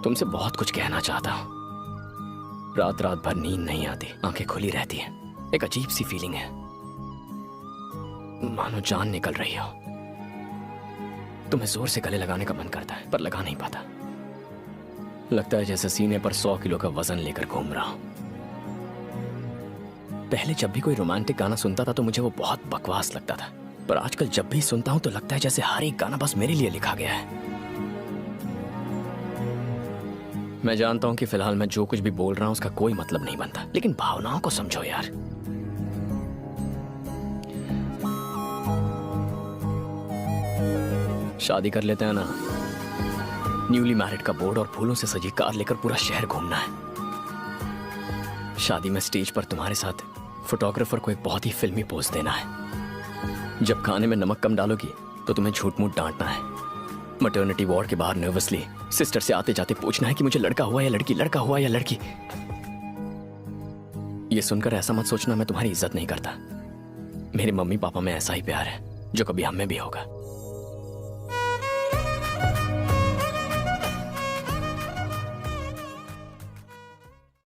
तुमसे बहुत कुछ कहना चाहता हूं। रात रात भर नींद नहीं आती, आंखें खुली रहती हैं। एक अजीब सी फीलिंग है, मानो जान निकल रही हो। तुम्हें जोर से गले लगाने का मन करता है पर लगा नहीं पाता। लगता है जैसे सीने पर 100 किलो का वजन लेकर घूम रहा हूं। पहले जब भी कोई रोमांटिक गाना सुनता था तो मुझे वो बहुत बकवास लगता था, पर आजकल जब भी सुनता हूं तो लगता है जैसे हर एक गाना बस मेरे लिए लिखा गया है। मैं जानता हूं कि फिलहाल मैं जो कुछ भी बोल रहा हूं उसका कोई मतलब नहीं बनता, लेकिन भावनाओं को समझो यार। शादी कर लेते हैं ना। न्यूली मैरिड का बोर्ड और फूलों से सजी कार लेकर पूरा शहर घूमना है। शादी में स्टेज पर तुम्हारे साथ फोटोग्राफर को एक बहुत ही फिल्मी पोज देना है। जब खाने में नमक कम डालोगी तो तुम्हें झूठ मूठ डांटना है। मैटरनिटी वार्ड के बाहर नर्वसली सिस्टर से आते जाते पूछना है कि मुझे लड़का हुआ या लड़की, लड़का हुआ या लड़की। ये सुनकर ऐसा मत सोचना मैं तुम्हारी इज्जत नहीं करता। मेरे मम्मी पापा में ऐसा ही प्यार है जो कभी हम में भी होगा।